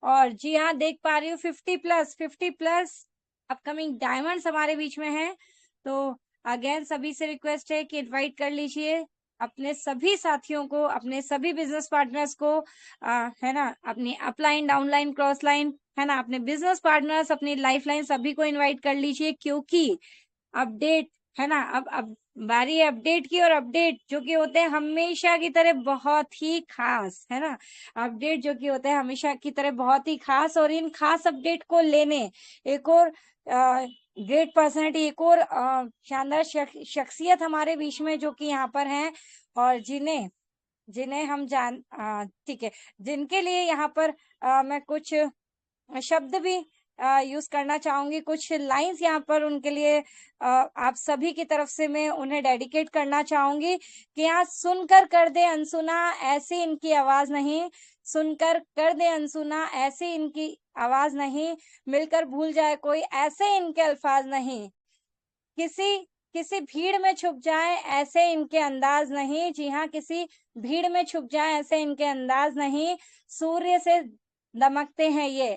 और जी हाँ, देख पा रही हूँ 50+ अपकमिंग डायमंड्स हमारे बीच में हैं। तो अगेन सभी से रिक्वेस्ट है कि इनवाइट कर लीजिए अपने सभी साथियों को, अपने सभी बिजनेस पार्टनर्स को, है ना, अपनी अपलाइन, डाउनलाइन, क्रॉस लाइन, है ना, अपने बिजनेस पार्टनर्स, अपनी लाइफ लाइन, सभी को इन्वाइट कर लीजिए, क्योंकि अपडेट, है ना, अब बारी है अपडेट की। और अपडेट जो कि होते हैं हमेशा की तरह बहुत ही खास, है ना, अपडेट जो कि होते हैं हमेशा की तरह बहुत ही खास। और इन खास अपडेट को लेने एक और ग्रेट पर्सनालिटी, एक और शानदार शख्सियत हमारे बीच में जो कि यहाँ पर हैं, और जिन्हें जिन्हें हम ठीक है, जिनके लिए यहाँ पर मैं कुछ शब्द भी यूज करना चाहूंगी, कुछ लाइंस यहाँ पर उनके लिए आप सभी की तरफ से मैं उन्हें डेडिकेट करना चाहूंगी कि यहाँ सुनकर कर दे अनसुना, ऐसी इनकी आवाज नहीं। सुनकर कर दे अनसुना, ऐसी इनकी आवाज नहीं। मिलकर भूल जाए कोई, ऐसे इनके अल्फाज नहीं। किसी किसी भीड़ में छुप जाए, ऐसे इनके अंदाज नहीं। जी हाँ, किसी भीड़ में छुप जाए, ऐसे इनके अंदाज नहीं। सूर्य से दमकते हैं ये,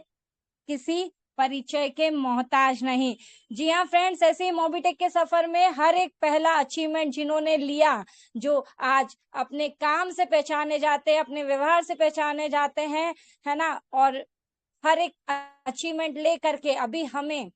किसी परिचय के मोहताज नहीं। जी हाँ फ्रेंड्स, ऐसे ही मोबीटेक के सफर में हर एक पहला अचीवमेंट जिन्होंने लिया, जो आज अपने काम से पहचाने जाते हैं, अपने व्यवहार से पहचाने जाते हैं, है ना, और हर एक अचीवमेंट ले करके अभी हमें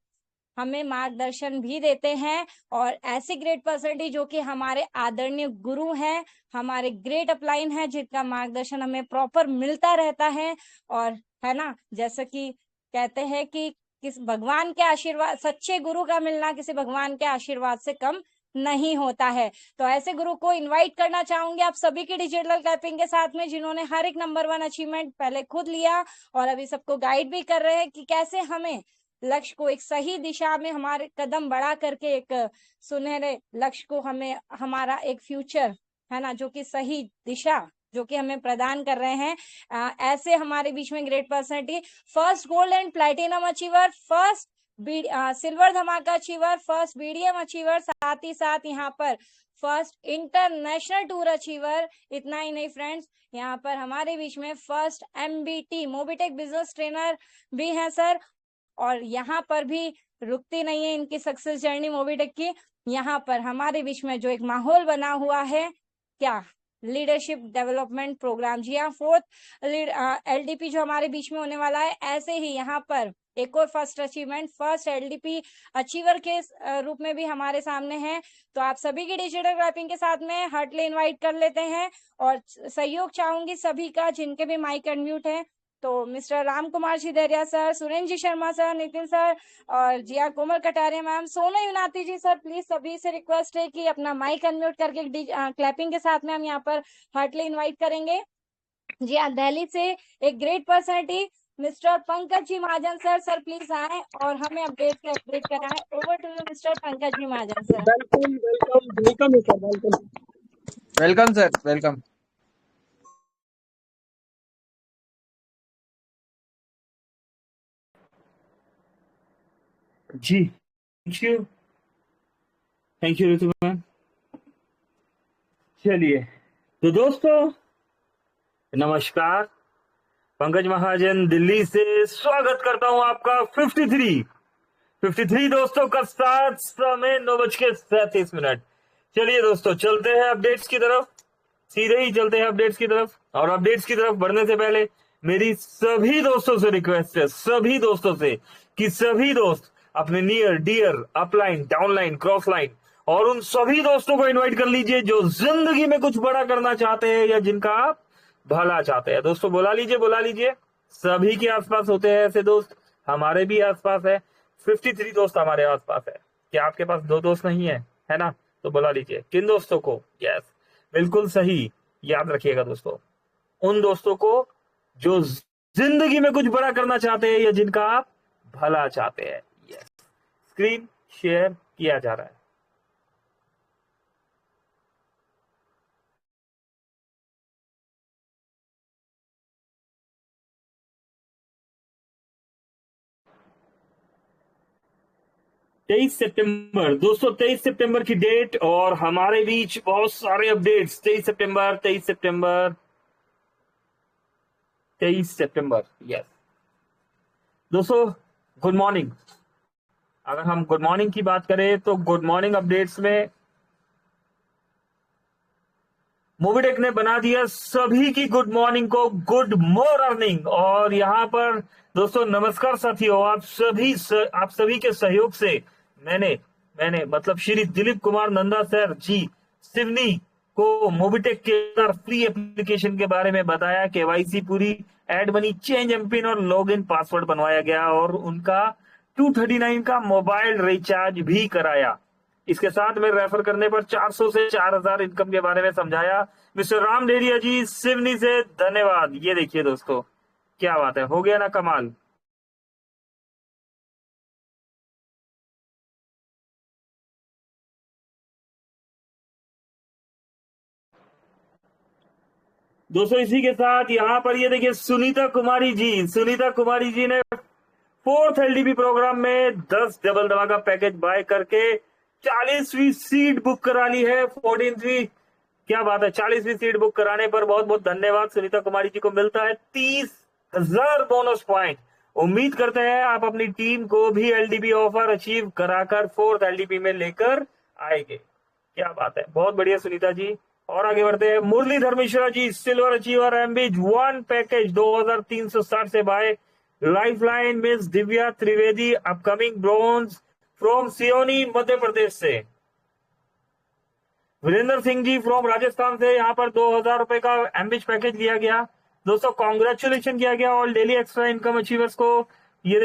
हमें मार्गदर्शन भी देते हैं। और ऐसी ग्रेट पर्सनालिटी जो कि हमारे आदरणीय गुरु हैं, हमारे ग्रेट अपलाइन हैं, जिनका मार्गदर्शन हमें प्रॉपर मिलता रहता है। और है ना, जैसा कि कहते हैं कि किस भगवान के आशीर्वाद, सच्चे गुरु का मिलना किसी भगवान के आशीर्वाद से कम नहीं होता है। तो ऐसे गुरु को इनवाइट करना चाहूंगी आप सभी की डिजिटल क्लैपिंग के साथ में, जिन्होंने हर एक नंबर 1 अचीवमेंट पहले खुद लिया और अभी सबको गाइड भी कर रहे हैं कि कैसे हमें लक्ष्य को एक सही दिशा में हमारे कदम बढ़ा करके एक सुनहरे लक्ष्य को हमें, हमारा एक फ्यूचर, है ना, जो कि सही दिशा जो कि हमें प्रदान कर रहे हैं। ऐसे हमारे बीच में great personality, first gold and platinum achiever, first silver धमाका अचीवर, फर्स्ट बीडीएम अचीवर, साथ ही साथ यहाँ पर फर्स्ट इंटरनेशनल टूर अचीवर। इतना ही नहीं फ्रेंड्स, यहाँ पर हमारे बीच में first MBT Mobitech business trainer भी है सर। और यहाँ पर भी रुकती नहीं है इनकी सक्सेस जर्नी मोबीटेक की। यहाँ पर हमारे बीच में जो एक माहौल बना हुआ है, क्या, लीडरशिप डेवलपमेंट प्रोग्राम। जी हाँ, फोर्थ एलडीपी जो हमारे बीच में होने वाला है। ऐसे ही यहाँ पर एक और first achievement, first LDP achiever के रूप में भी हमारे सामने है। तो आप सभी की डिजिटल रैपिंग के साथ में हार्टली इनवाइट कर लेते हैं और सहयोग चाहूंगी सभी का, जिनके भी माइक अनम्यूट है। तो मिस्टर राम कुमार झिदरिया सर, सुरेंद्र जी शर्मा सर, नितिन सर, और जिया कोमल कटारिया मैम, सोना युनाती जी सर, प्लीज सभी से रिक्वेस्ट है कि अपना माइक अनम्यूट करके क्लैपिंग के साथ में हम यहाँ पर हार्टली इनवाइट करेंगे। जी हाँ, दिल्ली से एक great personality mister Pankaj ji Mahajan sir, sir please आए और हमें अपडेट कराएं। Over to you mister Pankaj ji Mahajan sir. Welcome welcome welcome sir, welcome. Welcome sir, welcome. जी, थैंक यू ऋतु मैम। चलिए, तो दोस्तों नमस्कार, पंकज महाजन दिल्ली से स्वागत करता हूं आपका 53 दोस्तों का साथ, समय 9:37। चलिए दोस्तों, चलते हैं अपडेट्स की तरफ, सीधे ही चलते हैं अपडेट्स की तरफ। और अपडेट्स की तरफ बढ़ने से पहले मेरी सभी दोस्तों से रिक्वेस्ट है, सभी दोस्तों से, कि सभी दोस्त अपने near dear upline, downline, cross line और उन सभी दोस्तों को इनवाइट कर लीजिए जो जिंदगी में कुछ बड़ा करना चाहते हैं या जिनका आप भला चाहते हैं। दोस्तों बुला लीजिए, बुला लीजिए। सभी के आसपास होते हैं ऐसे दोस्त, हमारे भी आसपास है। 53 दोस्त हमारे आसपास है। क्या आपके पास 2 दोस्त नहीं है ना? तो बुला लीजिए। किन दोस्तों को? यस, बिल्कुल सही, याद रखिएगा दोस्तों, उन दोस्तों को जो जिंदगी में कुछ बड़ा करना चाहते हैं या जिनका आप भला चाहते हैं। यस, स्क्रीन शेयर किया जा रहा है। तेईस सितंबर दोस्तों, 23 सितंबर की डेट और हमारे बीच बहुत सारे अपडेट्स। 23 सितंबर, 23 सितंबर, 23 सितंबर, यस। दोस्तों गुड मॉर्निंग। अगर हम गुड मॉर्निंग की बात करें तो गुड मॉर्निंग अपडेट्स में मोबिटेक ने बना दिया सभी की गुड मॉर्निंग को गुड मॉर्निंग। और यहाँ पर दोस्तों नमस्कार साथियों, आप सभी के सहयोग से मैंने मैंने मतलब श्री दिलीप कुमार नंदा सर जी सिवनी को मोबिटेक के फ्री एप्लीकेशन के बारे में बताया। केवाईसी पूरी, एड मनी, चेंज एमपिन और लॉग इन पासवर्ड बनवाया गया और उनका 239 का मोबाइल रिचार्ज भी कराया। इसके साथ में रेफर करने पर 400 से 4000 इनकम के बारे में समझाया। मिस्टर राम डेरिया जी सिवनी से धन्यवाद। ये देखिए दोस्तों, क्या बात है, हो गया ना कमाल। दोस्तों इसी के साथ यहाँ पर ये देखिए सुनीता कुमारी जी ने 4th एलडीपी प्रोग्राम में 10 डबल धमाका पैकेज बाय करके 40वीं सीट बुक करा ली है। 14वीं, क्या बात है, 40वीं सीट बुक कराने पर बहुत बहुत धन्यवाद सुनीता कुमारी जी को। मिलता है 30,000 बोनस पॉइंट। उम्मीद करते हैं आप अपनी टीम को भी एलडीपी ऑफर अचीव कराकर 4th एलडीपी में लेकर आएंगे। क्या बात है, बहुत बढ़िया सुनीता जी। और आगे बढ़ते हैं, Muralidhar Mishra ji silver achiever MBiz 1 package 2360 से by. Lifeline miss Divya Trivedi upcoming bronze from Seoni Madhya Pradesh से। वीरेंद्र सिंह जी फ्रॉम राजस्थान से यहाँ पर 2000 रुपए का एम्बिच पैकेज लिया गया। दोस्तों कॉन्ग्रेचुलेशन किया गया और डेली एक्स्ट्रा इनकम अचीवर्स को। ये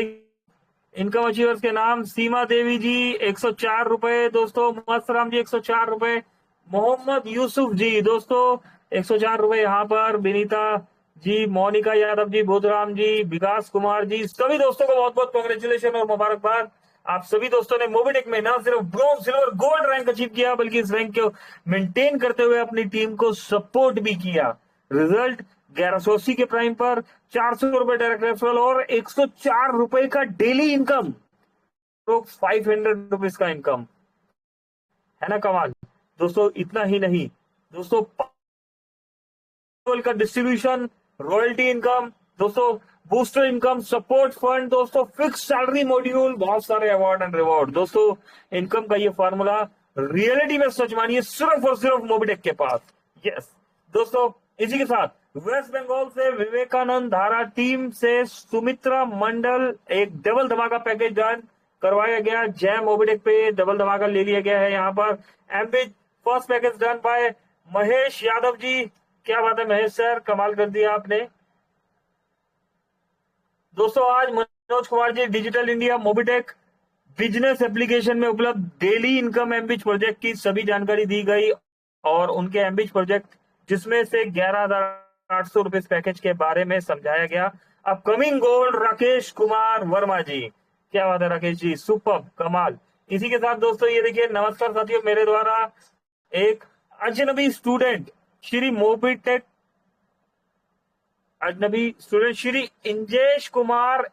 इनकम अचीवर्स के नाम, सीमा देवी जी 104 रुपए, दोस्तों मस्तराम जी 104 रुपए, मोहम्मद यूसुफ जी दोस्तों 104 रुपए यहाँ पर, विनीता जी, मोनिका यादव जी, बुधराम जी, विकास कुमार जी, सभी दोस्तों को बहुत बहुत कॉन्ग्रेचुलेशन और मुबारकबाद। आप सभी दोस्तों ने मोबिटेक में न सिर्फ bronze, silver, gold rank achieve किया बल्कि इस रैंक को मेंटेन करते हुए अपनी टीम को सपोर्ट भी किया। रिजल्ट 1180 के प्राइम पर 400 रुपए डायरेक्ट रेफरल और 104 रुपए का डेली इनकम, तो 500 रुपीज का इनकम है ना कमाल। दोस्तों इतना ही नहीं दोस्तों, का डिस्ट्रीब्यूशन, रॉयल्टी इनकम, दोस्तों बूस्टर इनकम, सपोर्ट फंड, दोस्तों फिक्स सैलरी मॉड्यूल, बहुत सारे अवार्ड एंड रिवॉर्ड। दोस्तों इनकम का ये फॉर्मूला रियलिटी में सच मानिए सिर्फ और सिर्फ मोबिटेक के पास। यस दोस्तों, इसी के साथ वेस्ट बंगाल से विवेकानंद धारा टीम से सुमित्रा मंडल एक डबल धमाका पैकेज डन करवाया गया। जय मोबिटेक पे डबल धमाका ले लिया गया है। यहाँ पर MBiz first package done by Mahesh Yadav ji. क्या बात है महेश सर, कमाल कर दिया आपने। दोस्तों आज Manoj Kumar ji digital India Mobitech business application में उपलब्ध डेली इनकम एमबिच प्रोजेक्ट की सभी जानकारी दी गई और उनके एमबिच प्रोजेक्ट जिसमें से 11,800 रुपए पैकेज के बारे में समझाया गया। अपकमिंग गोल्ड राकेश कुमार वर्मा जी, क्या बात है राकेश जी, सुपर कमाल। इसी के साथ दोस्तों ये देखिए, नमस्कार साथियों, मेरे द्वारा एक अजनबी स्टूडेंट श्री मोबिटेक अजनबी स्टूडेंट श्री इंजेश कुमार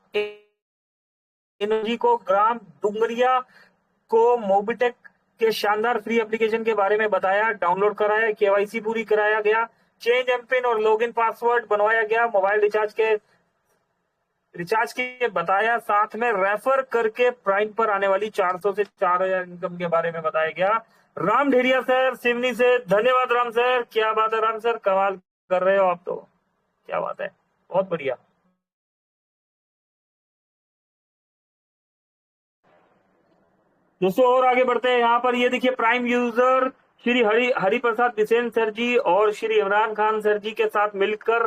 जी को ग्राम डुंगरिया को मोबिटेक के शानदार फ्री एप्लीकेशन के बारे में बताया, डाउनलोड कराया, केवाईसी पूरी कराया गया, चेंज एमपिन और लॉगिन पासवर्ड बनवाया गया, मोबाइल रिचार्ज के बताया, साथ में रेफर करके प्राइम पर आने वाली 400 से 4000 इनकम के बारे में बताया गया। राम ढेरिया सर सिवनी से धन्यवाद। राम सर, क्या बात है राम सर, कमाल कर रहे हो आप तो, क्या बात है, बहुत बढ़िया। दोस्तों और आगे बढ़ते हैं, यहाँ पर ये देखिए prime user Shri Hari Prasad Bisen sir जी और श्री इमरान खान सर जी के साथ मिलकर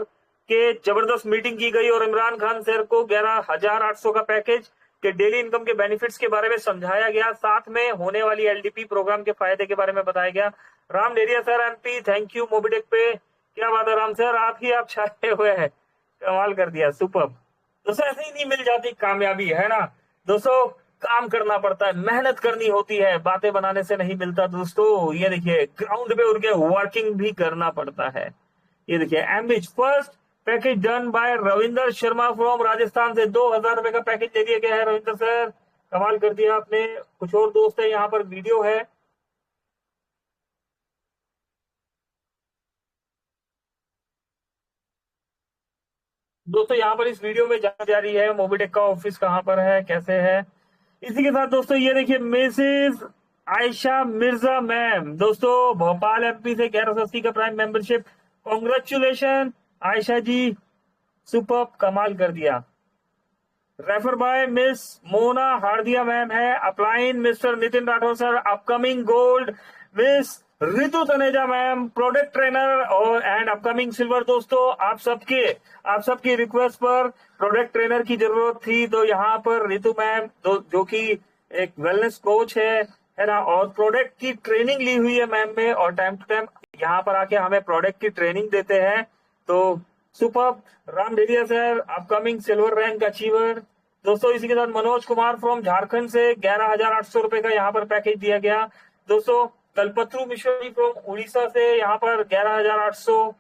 के जबरदस्त मीटिंग की गई और इमरान खान सर को 11,800 का पैकेज के डेली इनकम के बेनिफिट्स के बारे में समझाया गया, साथ में होने वाली एलडीपी प्रोग्राम के फायदे के बारे में बताया गया। Ram Deriya sir MP, thank you Mobitech पे, क्या बात है राम सर, आप छाए हुए हैं, कमाल कर दिया, सुपर। दोस्तों ऐसे ही नहीं मिल जाती कामयाबी, है ना दोस्तों, काम करना पड़ता है, मेहनत करनी होती है, बातें बनाने से नहीं मिलता दोस्तों। ये देखिए ग्राउंड पे उठ के वर्किंग भी करना पड़ता है। ये देखिए MBiz first package done by Ravinder Sharma from Rajasthan से 2000 रुपए का पैकेज दे दिया गया है। रविंदर सर कमाल कर दिया आपने। कुछ और दोस्त है, यहाँ पर वीडियो है, दोस्तों यहाँ पर इस वीडियो में जाना जा रही है मोबिटेक का ऑफिस कहाँ पर है, कैसे है। इसी के साथ दोस्तों ये देखिए मिसेस आयशा मिर्जा मैम, दोस्तों भोपाल एमपी से 1180 का prime membership. Congratulation Ayesha ji, super, कमाल कर दिया। Refer by miss Mona Hardia ma'am है। Upline mister Nitin Rathore sir. Upcoming gold miss Ritu Taneja ma'am, product trainer और एंड अपकमिंग सिल्वर। दोस्तों आप सबकी रिक्वेस्ट पर प्रोडक्ट ट्रेनर की जरूरत थी, तो यहाँ पर रितु मैम जो कि एक वेलनेस कोच है ना, और प्रोडक्ट की ट्रेनिंग ली हुई है मैम में, और टाइम टू टाइम यहाँ पर आके हमें प्रोडक्ट की ट्रेनिंग देते हैं। तो super, Ram Deriya sir upcoming silver rank achiever. दोस्तों इसी के साथ मनोज कुमार फ्रॉम झारखंड से 11,800 रुपए का यहाँ पर पैकेज दिया गया। दोस्तों कल्पत्रु मिश्रा जी फ्रॉम उड़ीसा से यहाँ पर 11,800।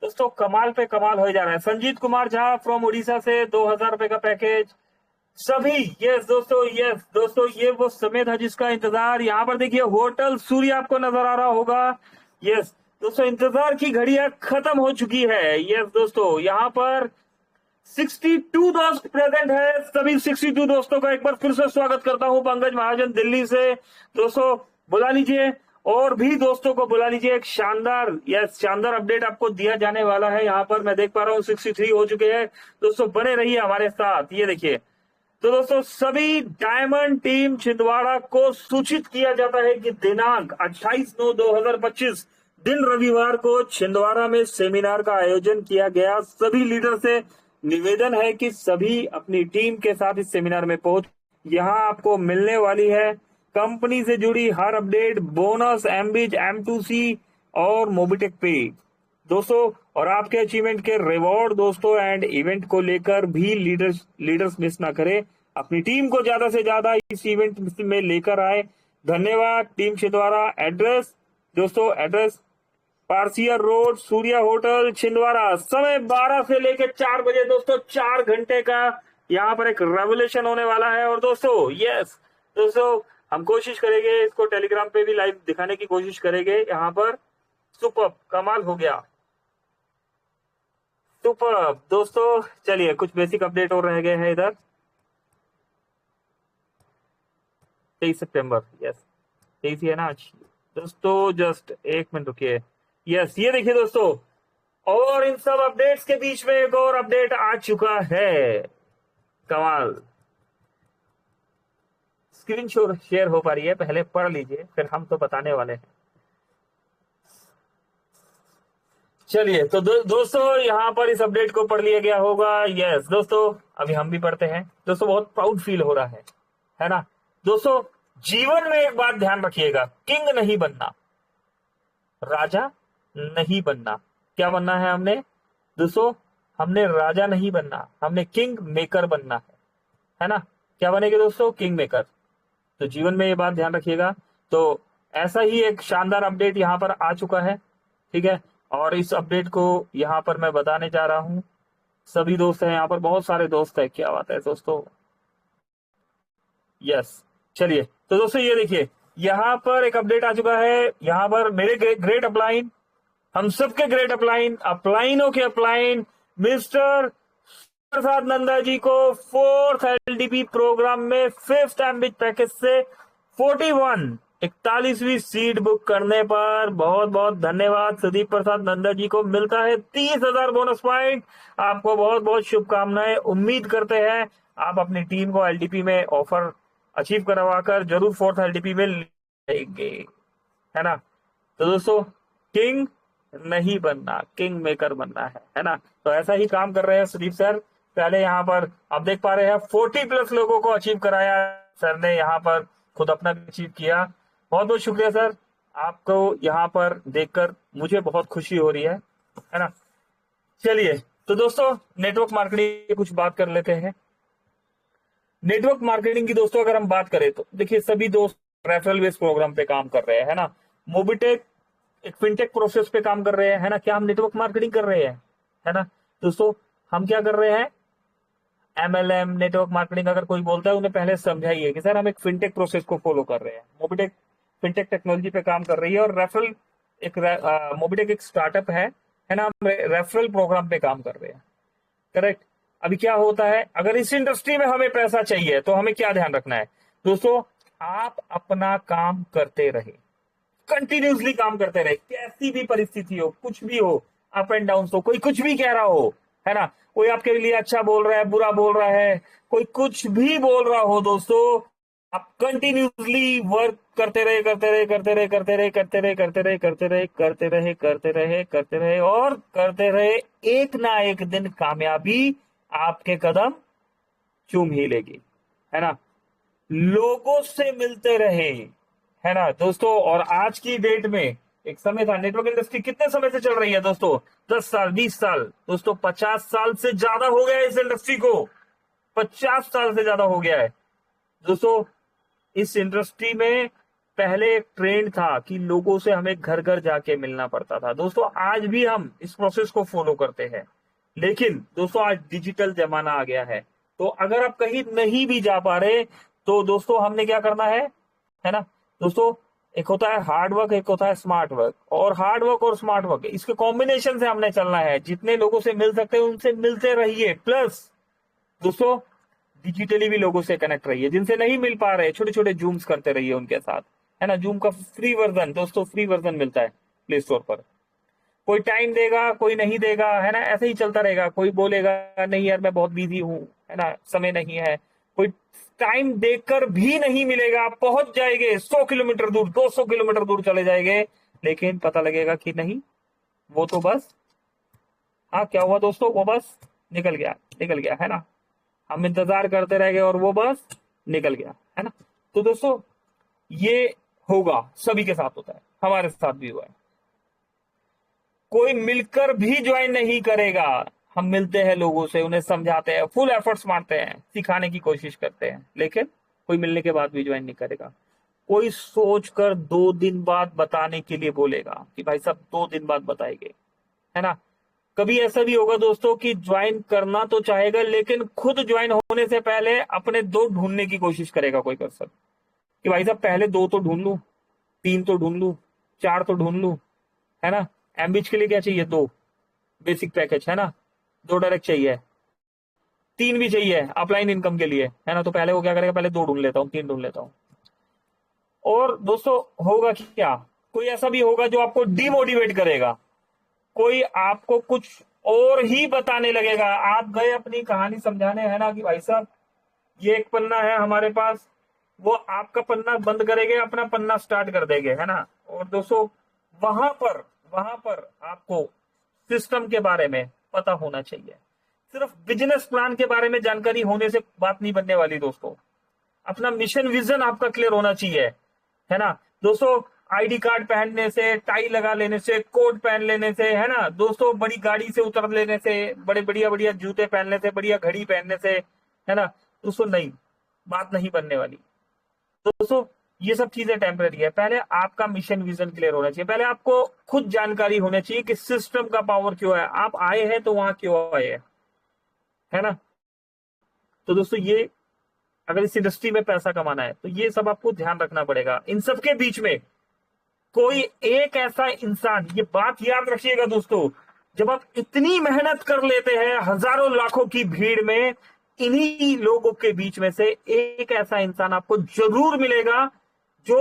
दोस्तों कमाल पे कमाल हो जा रहा है। संजीत कुमार झा फ्रॉम उड़ीसा से 2,000 रुपए का पैकेज। सभी यस दोस्तों ये वो समय था जिसका इंतजार। यहाँ पर देखिए होटल सूर्य आपको नजर आ रहा होगा। यस दोस्तों इंतजार की घड़ियां खत्म हो चुकी है। यस दोस्तों यहाँ पर 62 दोस्त प्रेजेंट है। सभी 62 दोस्तों का एक बार फिर से स्वागत करता हूं पंकज महाजन दिल्ली से। दोस्तों बुला लीजिए और भी दोस्तों को बुला लीजिए। एक शानदार अपडेट आपको दिया जाने वाला है। यहाँ पर मैं देख पा रहा हूँ 63 हो चुके हैं। दोस्तों बने रहिए हमारे साथ। ये देखिए, तो दोस्तों सभी डायमंड टीम छिंदवाड़ा को सूचित किया जाता है कि दिनांक 28/9/2025 दिन रविवार को छिंदवाड़ा में सेमिनार का आयोजन किया गया। सभी लीडर से निवेदन है कि सभी अपनी टीम के साथ इस सेमिनार में पहुंच। यहाँ आपको मिलने वाली है कंपनी से जुड़ी हर अपडेट, बोनस, एमबीज, M2C और मोबिटेक पे दोस्तों, और आपके अचीवमेंट के रिवॉर्ड दोस्तों एंड इवेंट को लेकर भी लीडर्स मिस ना करें। अपनी टीम को ज्यादा से ज्यादा इस इवेंट में लेकर आए। धन्यवाद टीम छिंदवाड़ा। एड्रेस दोस्तों, address Parasia road, Surya hotel, Chhindwara. समय 12 से लेकर 4 बजे दोस्तों, 4 घंटे का यहाँ पर एक रेवोल्यूशन होने वाला है। और दोस्तों यस दोस्तों, हम कोशिश करेंगे इसको टेलीग्राम पे भी लाइव दिखाने की कोशिश करेंगे। यहाँ पर सुपर, कमाल हो गया, सुपर दोस्तों। चलिए कुछ बेसिक अपडेट और रह गए हैं इधर। 23 सितंबर, यस 23 है ना आज दोस्तों। जस्ट एक मिनट रुकिए। यस ये देखिए दोस्तों, और इन सब अपडेट्स के बीच में एक और अपडेट आ चुका है। कमाल, स्क्रीन शेयर हो पा रही है, पहले पढ़ लीजिए फिर हम तो बताने वाले हैं। चलिए तो दोस्तों यहाँ पर इस अपडेट को पढ़ लिया गया होगा। यस दोस्तों, अभी हम भी पढ़ते हैं। दोस्तों बहुत प्राउड फील हो रहा है ना। दोस्तों जीवन में एक बात ध्यान रखिएगा, किंग नहीं बनना, राजा नहीं बनना। क्या बनना है हमने दोस्तों? हमने राजा नहीं बनना, हमने किंग मेकर बनना है ना। क्या बनेंगे दोस्तों? King maker. तो जीवन में ये बात ध्यान रखिएगा। तो ऐसा ही एक शानदार अपडेट यहाँ पर आ चुका है, ठीक है। और इस अपडेट को यहाँ पर मैं बताने जा रहा हूँ। सभी दोस्त हैं यहाँ पर, बहुत सारे दोस्त हैं। क्या बात है दोस्तों, यस। चलिए तो दोस्तों ये देखिए, यहाँ पर एक अपडेट आ चुका है। यहाँ पर मेरे ग्रेट अपलाइन, हम सबके ग्रेट अपलाइनों के अपलाइन मिस्टर प्रसाद नंदा जी को 4th LDP प्रोग्राम में 5th एमबीज पैकेज से 41वीं सीट बुक करने पर बहुत बहुत धन्यवाद। सुदीप प्रसाद नंदा जी को मिलता है 30,000 बोनस पॉइंट। आपको बहुत बहुत शुभकामनाएं। उम्मीद करते हैं आप अपनी टीम को LDP में ऑफर अचीव करवाकर जरूर 4th LDP में लेंगे, है ना। तो दोस्तों किंग नहीं बनना, किंग मेकर बनना है ना। तो ऐसा ही काम कर रहे हैं सुदीप सर। पहले यहाँ पर आप देख पा रहे हैं 40+ लोगों को अचीव कराया सर ने, यहाँ पर खुद अपना अचीव किया। बहुत बहुत शुक्रिया सर, आपको यहाँ पर देखकर मुझे बहुत खुशी हो रही है ना। चलिए तो दोस्तों नेटवर्क मार्केटिंग की कुछ बात कर लेते हैं। नेटवर्क मार्केटिंग की दोस्तों अगर हम बात करें तो देखिए, सभी दोस्त रेफरल बेस्ड प्रोग्राम पे काम कर रहे हैं, है ना। मोबिटेक एक फिनटेक प्रोसेस पे काम कर रहे हैं, है ना। क्या हम नेटवर्क मार्केटिंग कर रहे हैं, है ना दोस्तों। हम क्या कर रहे हैं? MLM नेटवर्क मार्केटिंग अगर कोई बोलता है उन्हें पहले समझाइए कि सर हम एक फिनटेक प्रोसेस को फॉलो कर रहे हैं। मोबिटेक फिनटेक टेक्नोलॉजी पे काम कर रही है, और रेफरल मोबिटेक एक स्टार्टअप है ना। हम रेफरल प्रोग्राम पे काम कर रहे हैं। करेक्ट। अभी क्या होता है, अगर इस इंडस्ट्री में हमें पैसा चाहिए तो हमें क्या ध्यान रखना है दोस्तों, आप अपना काम करते रहे, कंटिन्यूसली काम करते रहे, कैसी भी परिस्थिति हो, कुछ भी हो, अप एंड डाउन हो, कोई कुछ भी कह रहा हो, है ना, कोई आपके लिए अच्छा बोल रहा है, बुरा बोल रहा है, कोई कुछ भी बोल रहा हो दोस्तों, आप कंटिन्यूसली वर्क करते रहे करते रहे करते रहे करते रहे करते रहे करते रहे करते रहे करते रहे करते रहे करते रहे और करते रहे, एक ना एक दिन कामयाबी आपके कदम चूम ही लेगी, है ना। लोगों से मिलते रहे, है ना दोस्तों। और आज की डेट में, एक समय था, नेटवर्क इंडस्ट्री कितने समय से चल रही है दोस्तों, 10 साल, 20 साल, दोस्तों 50 साल से ज्यादा हो गया है इस इंडस्ट्री को, 50 साल से ज्यादा हो गया है दोस्तों। इस इंडस्ट्री में पहले एक ट्रेंड था कि लोगों से हमें घर घर जाके मिलना पड़ता था दोस्तों, आज भी हम इस प्रोसेस को फॉलो करते हैं, लेकिन दोस्तों आज डिजिटल जमाना आ गया है, तो अगर आप कहीं नहीं भी जा पा रहे तो दोस्तों हमने क्या करना है ना दोस्तों, एक होता है हार्ड वर्क, एक होता है स्मार्ट वर्क, और हार्ड वर्क और स्मार्ट वर्क इसके कॉम्बिनेशन से हमने चलना है। जितने लोगों से मिल सकते हैं उनसे मिलते रहिए, प्लस दोस्तों डिजिटली भी लोगों से कनेक्ट रहिए, जिनसे नहीं मिल पा रहे छोटे छोटे जूम्स करते रहिए उनके साथ, है ना। जूम का फ्री वर्जन दोस्तों, फ्री वर्जन मिलता है प्ले स्टोर पर, कोई टाइम देगा कोई नहीं देगा, है ना, ऐसे ही चलता रहेगा। कोई बोलेगा नहीं यार मैं बहुत बिजी हूं, है ना, समय नहीं है, कोई टाइम देकर भी नहीं मिलेगा, आप पहुंच जाएंगे 100 किलोमीटर दूर, 200 किलोमीटर दूर चले जाएंगे, लेकिन पता लगेगा कि नहीं, वो तो बस, हाँ क्या हुआ दोस्तों, वो बस निकल गया, निकल गया, है ना। हम इंतजार करते रह गए और वो बस निकल गया, है ना। तो दोस्तों ये होगा, सभी के साथ होता है, हमारे साथ भी हुआ है। कोई मिलकर भी ज्वाइन नहीं करेगा, हम मिलते हैं लोगों से, उन्हें समझाते हैं, फुल एफर्ट्स मारते हैं, सिखाने की कोशिश करते हैं, लेकिन कोई मिलने के बाद भी ज्वाइन नहीं करेगा। कोई सोचकर 2 दिन बाद बताने के लिए बोलेगा कि भाई साहब 2 दिन बाद बताएंगे, है ना। कभी ऐसा भी होगा दोस्तों कि ज्वाइन करना तो चाहेगा, लेकिन खुद ज्वाइन होने से पहले अपने 2 ढूंढने की कोशिश करेगा कोई पर्सन, कि भाई साहब पहले 2 तो ढूंढ लू, 3 तो ढूंढ लू, 4 तो ढूंढ लू, है ना। एमबीच के लिए क्या चाहिए, 2 बेसिक पैकेज, है ना, 2 डायरेक्ट चाहिए, 3 भी चाहिए अपलाइन इनकम के लिए, है ना। तो पहले वो क्या करेगा, पहले 2 ढूंढ लेता हूँ, 3 ढूंढ लेता हूँ। और दोस्तों होगा क्या, कोई ऐसा भी होगा जो आपको डिमोटिवेट करेगा, कोई आपको कुछ और ही बताने लगेगा। आप गए अपनी कहानी समझाने, है ना, कि भाई साहब ये एक पन्ना है हमारे पास, वो आपका पन्ना बंद करेंगे, अपना पन्ना स्टार्ट कर देंगे, है ना। और दोस्तों वहां पर आपको सिस्टम के बारे में पता होना चाहिए। सिर्फ बिजनेस प्लान के बारे में जानकारी होने से बात नहीं बनने वाली दोस्तों, अपना मिशन विजन आपका क्लियर होना चाहिए, है ना दोस्तों। आईडी कार्ड पहनने से, टाई लगा लेने से, कोट पहन लेने से, है ना दोस्तों, बड़ी गाड़ी से उतर लेने से, बड़े बढ़िया बढ़िया जूते पहनने से, बढ़िया घड़ी पहनने से, है ना दोस्तों, नहीं, बात नहीं बनने वाली दोस्तों। ये सब चीजें टेम्पररी है, पहले आपका मिशन विजन क्लियर होना चाहिए, पहले आपको खुद जानकारी होनी चाहिए कि सिस्टम का पावर क्यों है, आप आए हैं तो वहां क्यों आए हैं, है ना। तो दोस्तों ये, अगर इस इंडस्ट्री में पैसा कमाना है तो ये सब आपको ध्यान रखना पड़ेगा। इन सब के बीच में कोई एक ऐसा इंसान, ये बात याद रखिएगा दोस्तों, जब आप इतनी मेहनत कर लेते हैं हजारों लाखों की भीड़ में, इन्हीं लोगों के बीच में से एक ऐसा इंसान आपको जरूर मिलेगा जो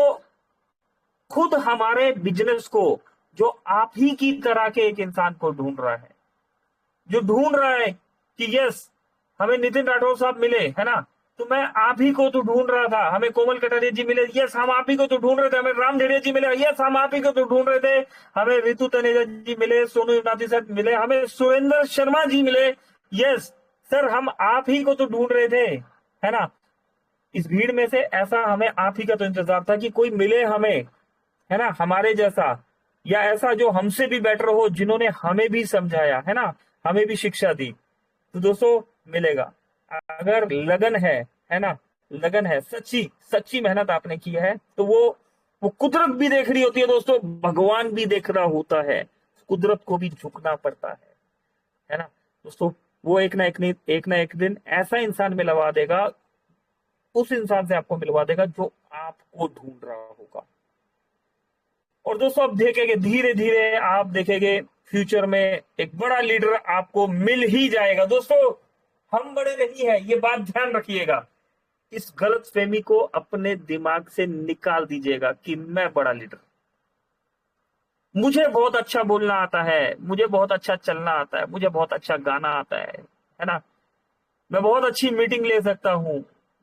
खुद हमारे बिजनेस को, जो आप ही की तरह के एक इंसान को ढूंढ रहा है, जो ढूंढ रहा है कि यस हमें नितिन राठौर साहब मिले, है ना, तो मैं आप ही को तो ढूंढ रहा था, हमें कोमल कटारिया जी मिले, यस हम आप ही को तो ढूंढ रहे थे, हमें राम झड़िया जी मिले, यस हम आप ही को तो ढूंढ रहे थे, हमें रितु तनेजा जी मिले, सोनू युवनाथी सर मिले, हमें सुरेंद्र शर्मा जी मिले, यस सर हम आप ही को तो ढूंढ रहे थे, है ना। इस भीड़ में से ऐसा हमें आप ही का तो इंतजार था कि कोई मिले हमें, है ना, हमारे जैसा, या ऐसा जो हमसे भी बेटर हो, जिन्होंने हमें भी समझाया, है ना, हमें भी शिक्षा दी। तो दोस्तों मिलेगा, अगर लगन है ना, लगन है, सच्ची सच्ची मेहनत आपने की है, तो वो कुदरत भी देख रही होती है दोस्तों, भगवान भी देख रहा होता है, कुदरत को भी झुकना पड़ता है ना दोस्तों। वो एक ना एक दिन ऐसा इंसान मिलवा देगा, उस इंसान से आपको मिलवा देगा जो आपको ढूंढ रहा होगा। और दोस्तों आप देखेंगे, धीरे धीरे आप देखेंगे फ्यूचर में एक बड़ा लीडर आपको मिल ही जाएगा। दोस्तों हम बड़े नहीं है, ये बात ध्यान रखिएगा। इस गलत फहमी को अपने दिमाग से निकाल दीजिएगा कि मैं बड़ा लीडर, मुझे बहुत अच्छा बोलना आता है, मुझे बहुत अच्छा चलना आता है, मुझे बहुत अच्छा गाना आता है ना, मैं बहुत अच्छी मीटिंग ले सकता हूं,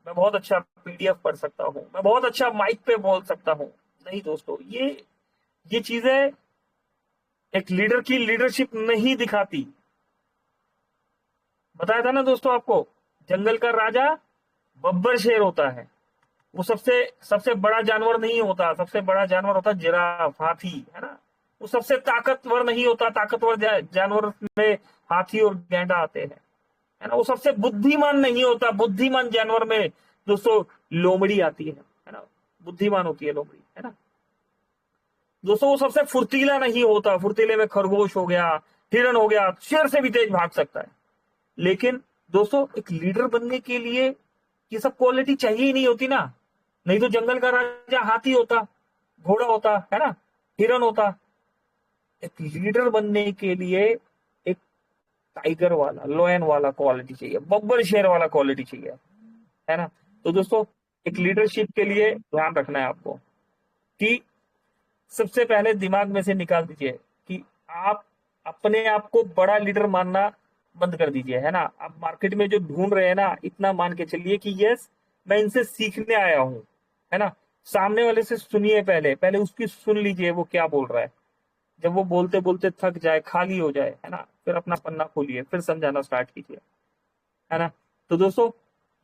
मैं बहुत अच्छा पीडीएफ पढ़ सकता हूं, मैं बहुत अच्छा माइक पे बोल सकता हूं। नहीं दोस्तों, ये चीजें एक लीडर की लीडरशिप नहीं दिखाती। बताया था ना दोस्तों आपको, जंगल का राजा बब्बर शेर होता है, वो सबसे सबसे बड़ा जानवर नहीं होता, सबसे बड़ा जानवर होता जिराफ, हाथी, है ना। वो सबसे ताकतवर नहीं होता, ताकतवर जानवर में हाथी और गैंडा आते हैं, है ना। वो सबसे बुद्धिमान नहीं होता, बुद्धिमान जानवर में दोस्तों लोमड़ी आती है ना, बुद्धिमान होती है लोमड़ी, है ना। दोस्तों वो सबसे फुर्तीला नहीं होता, फुर्तीले में खरगोश हो गया, हिरण हो गया, शेर से भी तेज भाग सकता है। लेकिन दोस्तों एक लीडर बनने के लिए ये सब क्वालिटी चाहिए ही नहीं होती ना, नहीं तो जंगल का राजा हाथी होता, घोड़ा होता, है ना, हिरण होता। एक लीडर बनने के लिए एक टाइगर वाला, लोयन वाला क्वालिटी चाहिए, बब्बर शेर वाला क्वालिटी चाहिए, है ना। तो दोस्तों एक लीडरशिप के लिए ध्यान रखना है आपको कि सबसे पहले दिमाग में से निकाल दीजिए कि आप अपने आप को बड़ा लीडर मानना बंद कर दीजिए, है ना। आप मार्केट में जो ढूंढ रहे हैं ना, इतना मान के चलिए कि यस मैं इनसे सीखने आया हूं, है ना। सामने वाले से सुनिए, पहले पहले उसकी सुन लीजिए वो क्या बोल रहा है। जब वो बोलते बोलते थक जाए, खाली हो जाए, है ना, फिर अपना पन्ना खोलिए, फिर समझाना स्टार्ट कीजिए, है ना। तो दोस्तों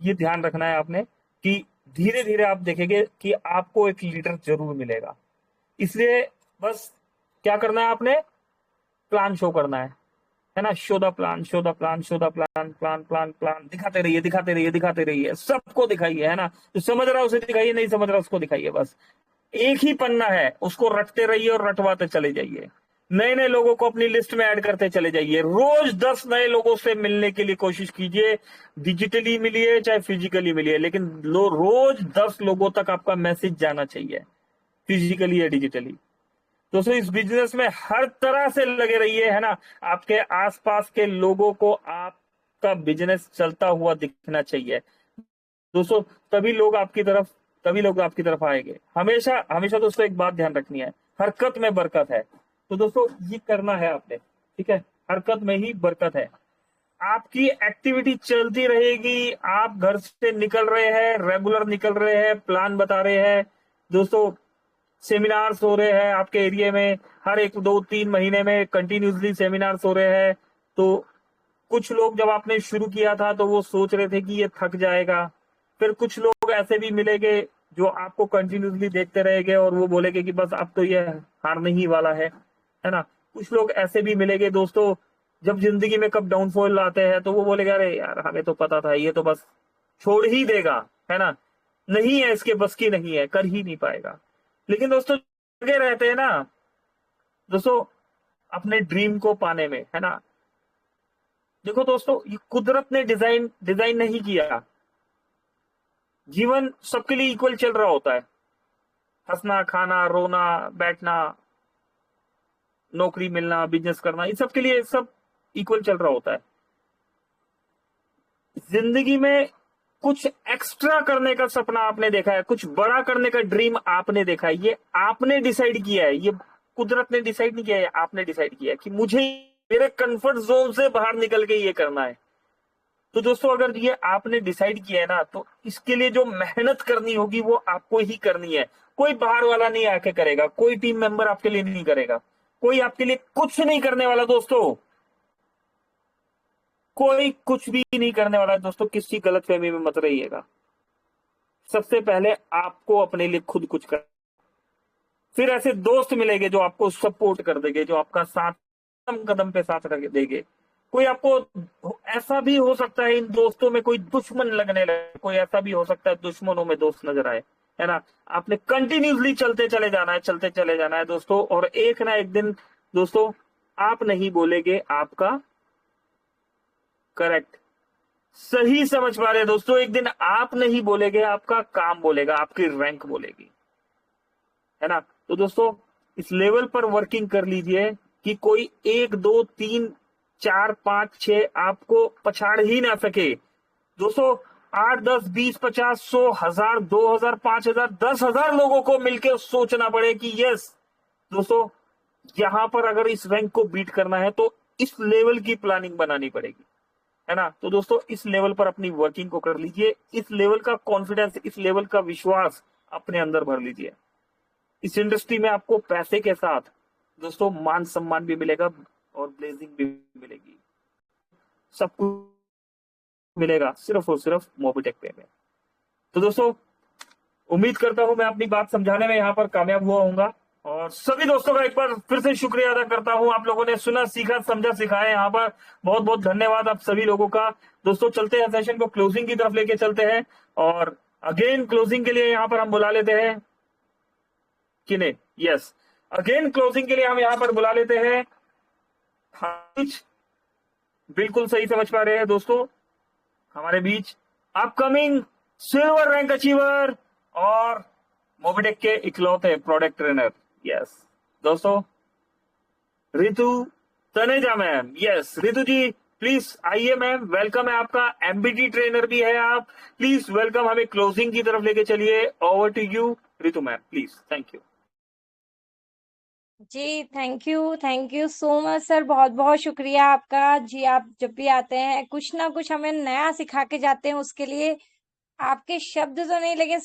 ये ध्यान रखना है आपने कि धीरे धीरे आप देखेंगे कि आपको एक लीडर जरूर मिलेगा। इसलिए बस क्या करना है आपने, प्लान शो करना है ना। Show the plan, show the plan, show the plan, plan plan plan, दिखाते रहिए, दिखाते रहिए, दिखाते रहिए, सबको दिखाइए, है ना। जो समझ रहा है उसे दिखाइए, नहीं समझ रहा उसको दिखाइए। बस एक ही पन्ना है, उसको रटते रहिए और रटवाते चले जाइए। नए नए लोगों को अपनी लिस्ट में ऐड करते चले जाइए। रोज 10 नए लोगों से मिलने के लिए कोशिश कीजिए, डिजिटली मिलिए चाहे फिजिकली मिलिए, लेकिन रोज 10 लोगों तक आपका मैसेज जाना चाहिए, फिजिकली या डिजिटली। दोस्तों इस बिजनेस में हर तरह से लगे रहिए, है ना। आपके आसपास के लोगों को आपका बिजनेस चलता हुआ दिखना चाहिए दोस्तों, तभी लोग आपकी तरफ आएंगे। हमेशा हमेशा दोस्तों एक बात ध्यान रखनी है, हरकत में बरकत है। तो दोस्तों ये करना है आपने, ठीक है, हरकत में ही बरकत है। आपकी एक्टिविटी चलती रहेगी, आप घर से निकल रहे हैं, रेगुलर निकल रहे हैं, प्लान बता रहे हैं दोस्तों, सेमिनार्स हो रहे हैं आपके एरिया में, हर 1 2 3 महीने में कंटिन्यूसली सेमिनार्स हो रहे हैं। तो कुछ लोग जब आपने शुरू किया था तो वो सोच रहे थे कि ये थक जाएगा, फिर कुछ लोग ऐसे भी मिलेंगे जो आपको कंटिन्यूसली देखते रहेंगे और वो बोलेंगे कि बस अब तो ये हारने ही वाला है ना। कुछ लोग ऐसे भी मिलेंगे दोस्तों, जब जिंदगी में कब डाउनफॉल आते हैं तो वो बोलेगा अरे यार हमें तो पता था ये तो बस छोड़ ही देगा, है ना, नहीं है इसके बस की, नहीं है, कर ही नहीं पाएगा। लेकिन दोस्तों लगे रहते हैं ना दोस्तों अपने ड्रीम को पाने में, है ना। देखो दोस्तों ये कुदरत ने डिजाइन डिजाइन नहीं किया, जीवन सबके लिए इक्वल चल रहा होता है। हंसना, खाना, रोना, बैठना, नौकरी मिलना, बिजनेस करना, इन सब के लिए सब इक्वल चल रहा होता है। जिंदगी में कुछ एक्स्ट्रा करने का सपना आपने देखा है, कुछ बड़ा करने का ड्रीम आपने देखा है, ये आपने डिसाइड किया है, ये कुदरत ने डिसाइड नहीं किया है, आपने डिसाइड किया है कि मुझे मेरे कंफर्ट जोन से बाहर निकल के ये करना है। तो दोस्तों अगर ये आपने डिसाइड किया है ना, तो इसके लिए जो मेहनत करनी होगी वो आपको ही करनी है। कोई बाहर वाला नहीं आके करेगा, कोई टीम मेंबर आपके लिए नहीं करेगा, कोई आपके लिए कुछ नहीं करने वाला दोस्तों, कोई कुछ भी नहीं करने वाला है दोस्तों। किसी गलतफहमी में मत रहिएगा। सबसे पहले आपको अपने लिए खुद कुछ कर, फिर ऐसे दोस्त मिलेंगे जो आपको सपोर्ट कर देंगे, जो आपका साथ कदम कदम पे साथ रख देंगे। कोई आपको ऐसा भी हो सकता है इन दोस्तों में कोई दुश्मन लगने लगे, कोई ऐसा भी हो सकता है दुश्मनों में दोस्त नजर आए, है ना। आपने कंटिन्यूसली चलते चले जाना है, चलते चले जाना है दोस्तों, और एक ना एक दिन दोस्तों आप नहीं बोलेंगे, आपका करेक्ट सही समझ पा रहे दोस्तों, एक दिन आप नहीं बोलेंगे, आपका काम बोलेगा, आपकी रैंक बोलेगी, है ना। तो दोस्तों इस लेवल पर वर्किंग कर लीजिए कि कोई 1 2 3 4 5 6 आपको पछाड़ ही ना सके। दोस्तों 8 10 20 50 100 1000 2000 5000 10,000 लोगों को मिलकर सोचना पड़े कि यस दोस्तों यहां पर अगर इस रैंक को बीट करना है तो इस लेवल की प्लानिंग बनानी पड़ेगी, है ना। तो दोस्तों इस लेवल पर अपनी वर्किंग को कर लीजिए, इस लेवल का कॉन्फिडेंस, इस लेवल का विश्वास अपने अंदर भर लीजिए। इस इंडस्ट्री में आपको पैसे के साथ दोस्तों मान सम्मान भी मिलेगा और ब्लेजिंग भी मिलेगी, सब कुछ मिलेगा सिर्फ और सिर्फ मोबिटेक पे में। तो दोस्तों उम्मीद करता हूं मैं अपनी बात समझाने में यहां पर कामयाब हुआ हूंगा, और सभी दोस्तों का एक बार फिर से शुक्रिया अदा करता हूं। आप लोगों ने सुना, सीखा, समझा, सिखाया, यहाँ पर बहुत बहुत धन्यवाद आप सभी लोगों का। दोस्तों चलते हैं सेशन को क्लोजिंग की तरफ लेके चलते हैं, और अगेन क्लोजिंग के लिए यहाँ पर हम बुला लेते हैं कि नहीं, यस अगेन क्लोजिंग के लिए हम यहाँ पर बुला लेते हैं, बिल्कुल सही समझ पा रहे हैं दोस्तों, हमारे बीच अपकमिंग सिल्वर रैंक अचीवर और मोबिटेक के इकलौते प्रोडक्ट ट्रेनर, यस दोस्तों Ritu Taneja ma'am. Yes Ritu ji please आइए मैम, वेलकम है आपका, एमबीटी ट्रेनर भी है आप, प्लीज वेलकम, हमें क्लोजिंग की तरफ लेके चलिए। Over to you Ritu ma'am please, thank you. जी thank you so much sir, बहुत बहुत शुक्रिया आपका जी। आप जब भी आते हैं कुछ ना कुछ हमें नया सिखा के जाते हैं, उसके लिए आपके शब्द तो नहीं लेकिन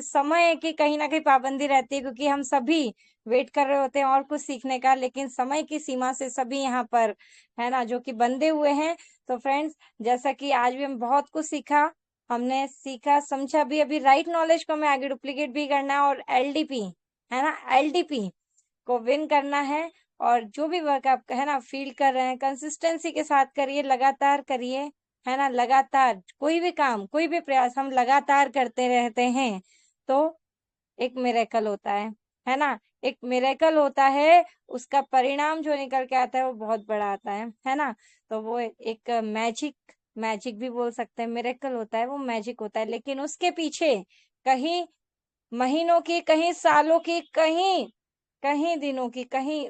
समय की कहीं ना कहीं पाबंदी रहती है, क्योंकि हम सभी वेट कर रहे होते हैं और कुछ सीखने का, लेकिन समय की सीमा से सभी यहाँ पर है ना जो कि बंधे हुए हैं। तो फ्रेंड्स जैसा कि आज भी हम बहुत कुछ सीखा, हमने सीखा समझा भी, अभी राइट नॉलेज को हमें आगे डुप्लीकेट भी करना है, और एलडीपी है ना, एलडीपी को विन करना है। और जो भी वर्क आप है ना फील कर रहे हैं, कंसिस्टेंसी के साथ करिए, लगातार करिए, है ना, लगातार कोई भी काम, कोई भी प्रयास हम लगातार करते रहते हैं तो एक मिरेकल होता है ना, एक मिरेकल होता है, उसका परिणाम जो निकल के आता है वो बहुत बड़ा आता है ना। तो वो एक मैजिक भी बोल सकते हैं, मिरेकल होता है, वो मैजिक होता है, लेकिन उसके पीछे कहीं महीनों की, कहीं सालों की, कहीं दिनों की, कहीं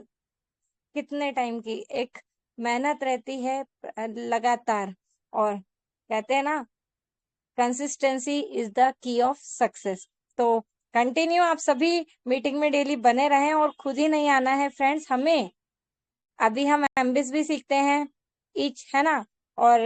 कितने टाइम की एक मेहनत रहती है लगातार। और कहते हैं ना consistency is the key of success. तो कंटिन्यू आप सभी मीटिंग में डेली बने रहें, और खुद ही नहीं आना है फ्रेंड्स, हमें अभी हम एमबीज भी सीखते हैं ईच, है ना। और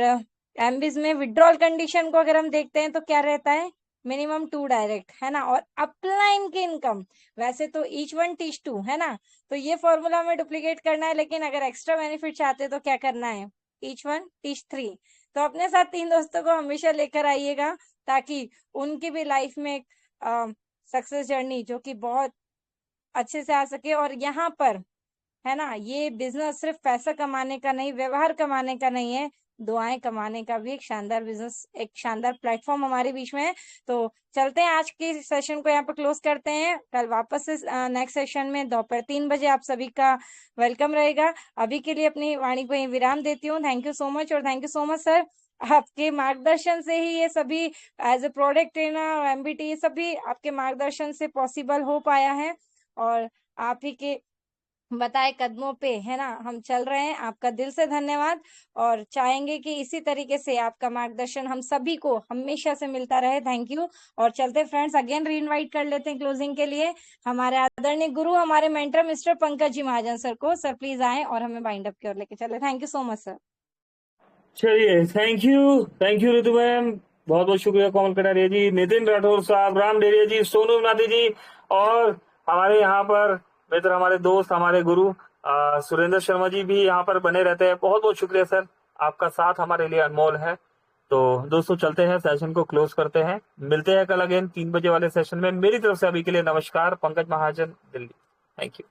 एमबीज में विड्रॉल कंडीशन को अगर हम देखते हैं तो क्या रहता है, मिनिमम 2 डायरेक्ट, है ना, और अपलाइन की इनकम वैसे तो ईच 1 टीच 2, है ना। तो ये फॉर्मूला हमें डुप्लीकेट करना है, लेकिन अगर एक्स्ट्रा बेनिफिट चाहते हैं तो क्या करना है, ईच 1 टीच 3। तो अपने साथ 3 दोस्तों को हमेशा लेकर आइएगा, ताकि उनकी भी लाइफ में सक्सेस जर्नी जो कि बहुत अच्छे से आ सके। और यहाँ पर है ना, ये बिजनेस सिर्फ पैसा कमाने का नहीं, व्यवहार कमाने का नहीं है, दुआएं कमाने का भी एक शानदार बिजनेस, एक शानदार प्लेटफॉर्म हमारे बीच में है। तो चलते हैं, आज की सेशन को यहाँ पर क्लोज करते हैं, कल वापस से नेक्स्ट सेशन में दोपहर 3 बजे आप सभी का वेलकम रहेगा। अभी के लिए अपनी वाणी को यही विराम देती हूँ। थैंक यू सो मच, और thank you so much sir, आपके मार्गदर्शन से ही ये सभी as a product trainer MBT ये सभी आपके मार्गदर्शन से पॉसिबल हो पाया है, और आप ही के बताए कदमों पे है ना हम चल रहे हैं। आपका दिल से धन्यवाद, और चाहेंगे कि इसी तरीके से आपका मार्गदर्शन हम सभी को हमेशा से मिलता रहे। Thank you. और चलते फ्रेंड्स अगेन री इनवाइट कर लेते हैं क्लोजिंग के लिए हमारे आदरणीय गुरु, हमारे mentor mister Pankaj ji Mahajan sir को। सर प्लीज आए और हमें बाइंड अप की ओर लेके चले। Thank you so much sir. चलिए थैंक यू रितु मैम, बहुत बहुत शुक्रिया कोमल कटारिया जी, नितिन राठौर साहब, राम डेरिया जी, सोनू नाथी जी, और हमारे यहाँ पर मित्र, हमारे दोस्त, हमारे गुरु सुरेंद्र शर्मा जी भी यहाँ पर बने रहते हैं। बहुत बहुत शुक्रिया सर, आपका साथ हमारे लिए अनमोल है। तो दोस्तों चलते हैं, सेशन को क्लोज करते हैं, मिलते हैं कल अगेन 3 बजे वाले सेशन में। मेरी तरफ से अभी के लिए नमस्कार, पंकज महाजन, दिल्ली। Thank you.